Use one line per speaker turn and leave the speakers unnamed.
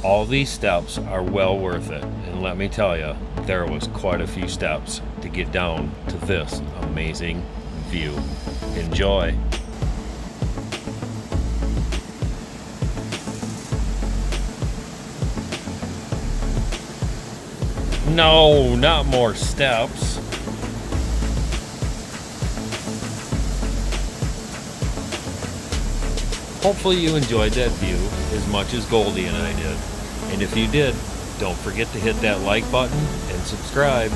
All these steps are well worth it, and let me tell you, there was quite a few steps to get down to this amazing view. Enjoy! No, not more steps. Hopefully you enjoyed that view as much as Goldie and I did. And if you did, don't forget to hit that like button and subscribe.